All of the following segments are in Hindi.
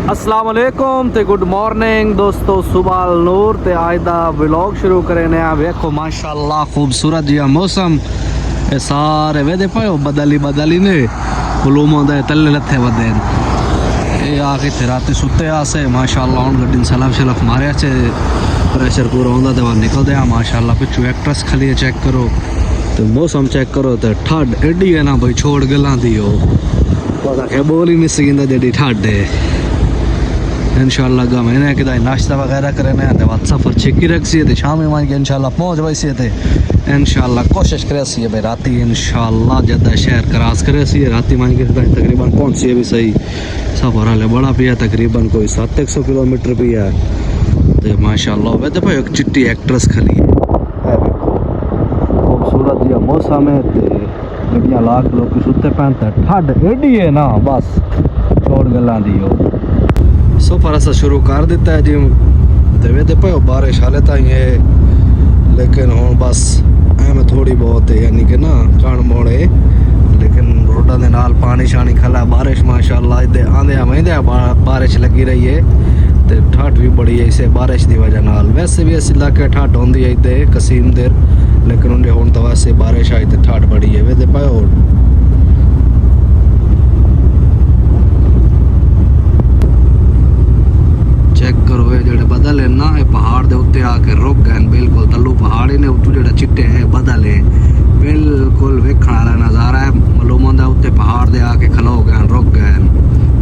अस्सलाम वालेकुम ते गुड मॉर्निंग दोस्तों, सुबह नूर ते आज दा व्लॉग शुरू करे ने। वेखो माशाअल्लाह खूबसूरत जिहा मौसम, ये सारे वेदे पाओ बदली ने हुलूमों दे तले लथे वदे ये आके थे रात सुते आसे माशाअल्लाह। हुन गड्डी सलफ शलफ मारे चे प्रेशर पूरा होंदा ते निकल दे माशाअल्लाह। पिछू एक्ट्रेस खली चेक करो तो मौसम चेक करो तो ठंड एडी है ना भाई, छोड़ गल्लां दी हो पता के बोल ही नहीं सकिंदा जेडी ठंड है। इंशाल्लाह गा मैंने कि नाश्ता वगैरह करना है तो सफ़र छिकी रख सी थे शाम में के इंशाल्लाह पहुँच वैसे थे। इंशाल्लाह कोशिश करे सी भाई राती इंशाल्लाह जदा शहर क्रॉस करे सी राती मान के तकरीबन पहुँच सी भी सही। सफ़र हाले बड़ा पिया तकरीबन कोई 700 किलोमीटर पिया तो माशाल्लाह। वैसे भाई एक चिट्टी एक्ट्रेस खली है खूबसूरत जिहा मौसम है तो गड्डियाँ लाख लोग सुते पैंते ठंड एडी है ना बस छोड़ गल्लां दी हो। सफ़र असा शुरू कर दिता है जी तो पे बारिश हाले ताई है लेकिन हूँ बस एम थोड़ी बहुत है यानी कि ना कण मोड़े लेकिन रोडा के नाल पानी शानी खला बारिश माशाअल्लाह इधे आंदे महींदे बारिश लगी रही है तो ठंड भी बड़ी है इसे बारिश की वजह नाल। वैसे भी इस इलाके ठंड होंदी है इधे कसीम देर लेकिन उन्हें हूँ तो वैसे बारिश आई तो ठंड बड़ी है। वे पाओ चेक करो ये जेडे बदल है ना ये पहाड़ दे उत्ते आके रुक गए बिल्कुल तलू पहाड़ ही ने उत्तू जेडे चिट्टे हैं बदल है बिल्कुल वेखण वाला नज़ारा है। मालूम है उत्ते पहाड़ दे आके खलो गए रुक गए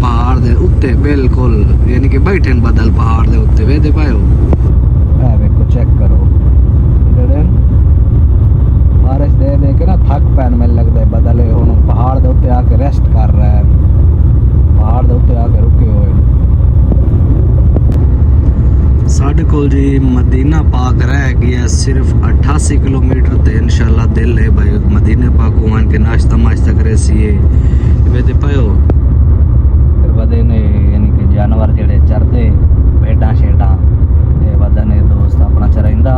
पहाड़ दे उत्ते बिल्कुल यानी कि बैठे बदल पहाड़ दे उत्ते। वे दे पाओ वेखो चेक करो जेडे बारिश दे दे के ना थक पैन में लगता है बदल है हुण पहाड़ दे उत्ते आके रेस्ट कर रहा है पहाड़ दे उत्ते आके रुके हुए। साढ़े को जी मदीना पाक रह गया सिर्फ 88 किलोमीटर तो इंशाल्लाह दिल है भाई मदीने पाक मान के नाश्ता माश्ता करे सी वे पाओ वदे ने यानी कि जानवर जेडे चरदे भेडां शेडां ये वदे ने दोस्त अपना चराइंदा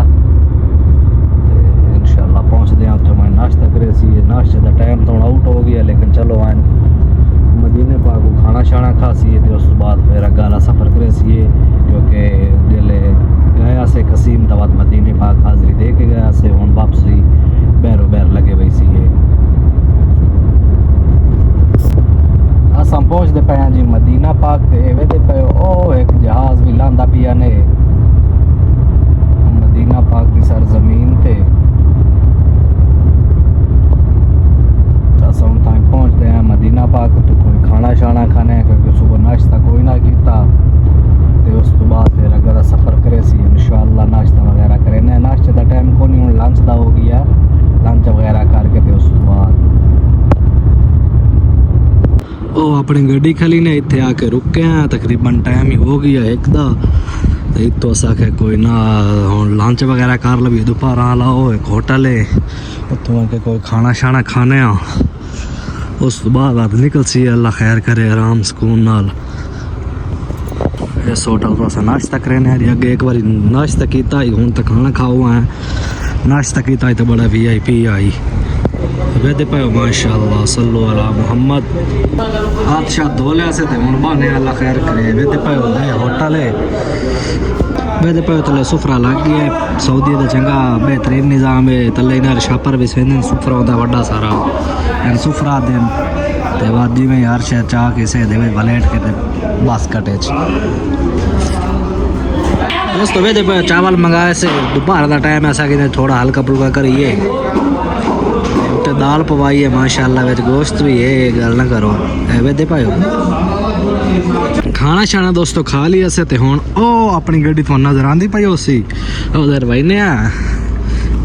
इंशाल्लाह पहुँचते हैं उत्थे मैं नाश्ता करे सी। नाश्ते का टाइम थोड़ा आउट हो गया लेकिन चलो आए मदीने पाक को खाना शाना खा सी तो उस बाद फिर अग्गा वाला सफ़र करे सी क्योंकि दिले गया से कसीम तबाद मदीने पाक हाज़री दे के गया से हूँ वापसी बैरो बैर लगे वही सी अस हम पहुँचते पे जी मदीना पाक ते वे पे ओ एक जहाज़ भी लांदा पिया ने मदीना पाक की सरजमीन थे हम टाइम पहुँचते हैं मदीना पाक तो कोई खाना शाना खाने क्योंकि सुबह नाश्ता कोई ना किया तो उस तो बाद फिर अगर सफ़र करे सी इंशाल्लाह नाश्ता वगैरह करें नाश्ते का टाइम को नहीं लंच का हो गया लंच वगैरह करके तो उस बाद ओ अपनी गड्डी खली ने इतने आके रुके हैं तकरीबन टाइम ही हो गया एक दा तो अस आखे कोई ना हूँ लंच वगैरह कर लवी दोपहर आला हो एक होटल है उतों आके कोई खाना शाना खाने उस बाद आप निकल सी अल्लाह खैर करे आराम सुकून नाल। इस होटल पर नाश्ता करें अगे एक बार नाश्ता किया हूँ तो खाना खाओ है नाश्ता किया तो बड़ा VIP आई वे पाओ माशाअल्लाह सल्लु अला मुहम्मद हाथ शाथ धो लिया से हूँ बहाने अल्लाह खैर करे। वे पाओ होटल है वे पाओ तले सुफरा लग गया है सऊदी का चंगा बेहतरीन निज़ाम है तले इन्हें छापर भी सहेंदे सुफरा होता बड़ा सारा एंड सुफरा दिन तो बाद जी में यार शायद चाह के से दे वलेट के बस कटे दोस्तों वे दे चावल मंगाए से दोपहर का टाइम ऐसा कि थोड़ा हल्का फुल्का करिए तो दाल पवाई है माशाअल्लाह विच गोश्त भी है गल ना करो वे दे पाओ खाना शाना दोस्तों खा लिया से ते हुण ओ अपनी गड्डी तो नजर आंदी पई उसी उधर बहने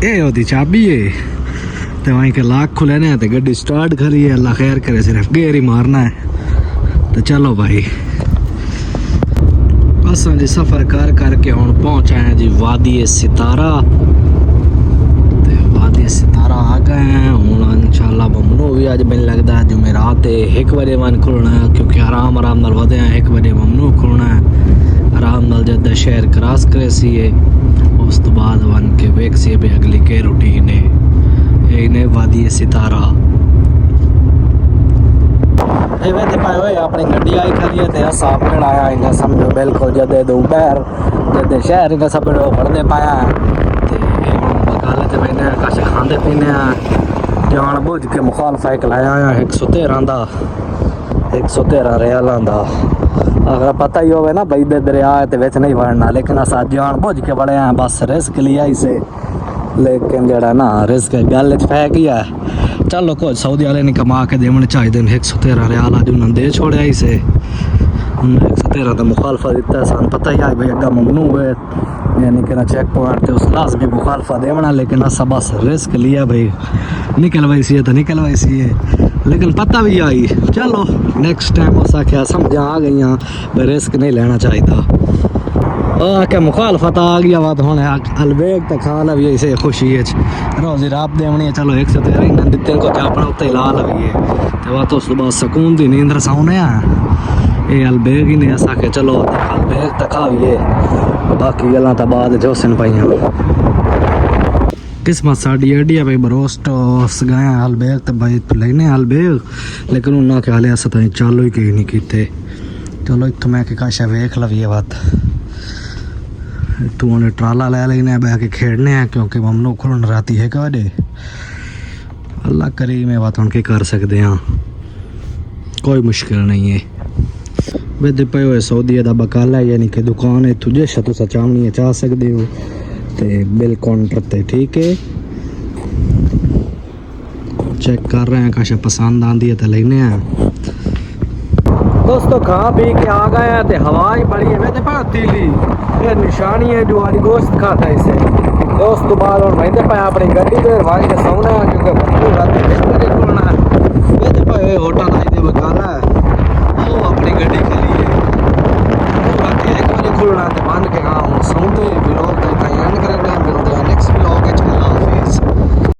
ये ओदी चाबी है तो वहीं के लाख खुले ने तो गड्डी स्टार्ट करी है अल्लाह खैर करे सिर्फ गेर ही मारना है तो चलो भाई बस जी सफ़र कर करके हूँ पहुँच आए जी वादी सितारा तो वादी सितारा आ गए हैं हूँ इंशाल्लाह ममनू भी अज मैंने लगता है जुमेरात 1 बजे मन खुलना है क्योंकि आराम नाल वधे हैं 1 बजे ममनू खुलना है आराम नाल जद शहर क्रॉस करे सी उस तो बाद वन के वेख सी भी अगली के रूटीन है वादी सितारा ਇਹ ਵੇ ਤੇ ਪਾਏ ਹੋਏ ਆਪਣੀ ਗੱਡੀ ਆਈ ਖੜੀ ਹੈ ਤੇ ਅਸਾਂ ਆਪਣਾ ਆਇਆ ਇਹਨਾਂ ਸਮਝੋ ਬਿਲਕੁਲ ਜਦੇ ਦੋ ਬਾਹਰ ਜਦੇ ਸ਼ਹਿਰ ਦਾ ਸਭ ਨੂੰ ਪੜਦੇ ਪਾਇਆ ਤੇ ਗੱਲ ਤੇ ਮੈਨੇ ਕਾਸ਼ ਖਾਂਦੇ ਪੀਨੇ ਆ ਜਾਣ ਬੁੱਝ ਕੇ ਮੁਖਾਲਫਾ ਇੱਕ ਲਾਇਆ ਆ 113 ਦਾ 113 ਰਿਆਲਾਂ ਦਾ अगर पता ही होवे ना भाई दे दरिया ते विच नहीं वड़ना लेकिन असा जान बुझ के बड़े हैं बस रिस्क लिया इसे लेकिन जड़ा ना रिस्क गल च पै गया चलो कुछ सऊदी वाले ने कमा के देने चाहिए 113 रियाल अज उन्होंने दे छोड़िया इसे 113 का मुखालफा दिता सन पता ही है भाई अग्गा ममनू हुए यानी कि ना चेक पॉइंट ते उस लाजमी मुखालफा देना लेकिन असा बस रिस्क लिया भाई निकलवाई सी तो निकलवाई सी लेकिन पता भी आई चलो नेक्स्ट टाइम उस आख्या समझा आ गई भाई रिस्क नहीं लेना चाहिए आख्या मुखालफत आ गया वा तो हूँ अलबेग तो खा लवी इसे खुशी रोजी रात देवनी है चलो 113 दिते को अपने उत्ते ला लवीए तो वह तो सुबह सुकून की नींद सौने ये अलबेग ही ने अस आख्या चलो अलबेग तो खावीए बाकी गल्लां तो बाद जो सिन पाइया किस्मत साड़ी एडी है भाई बरोस्ट सगाया अलबेग तो भाई लेने अलबेग लेकिन उन्होंने ख्याल है अस ताईं चालू ही कहीं नहीं कीते चलो इतों मैं काशा वेख लवीए बात तू उन्हें ट्राला ले लेने बह के खेड़ने हैं क्योंकि ममनू खुलन राती है कदे अल्लाह करी में बात उनके कर सकते हैं कोई मुश्किल नहीं है बेदे पे हुए सऊदी का बकाला यानी कि दुकान है तुझे शतु सचावनी चाह सकते हो ते बिल काउंटर ते ठीक है चेक कर रहे हैं काशा पसंद आती है तो लेने हैं दोस्तों खा पी के आ गए हैं तो हवा ही बड़ी है वैसे पर तीली ये निशानी है जो वाली गोश्त खाता है इसे दोस्त बाद और वहीं पे अपनी गड्डी पे रवाज के सोना है क्योंकि बंदू रात में खुलना है वैसे पे होटल आई दे बकाला है वो अपनी गड्डी खली है वो रात 1 बजे खुलना है बंद के हाँ सोते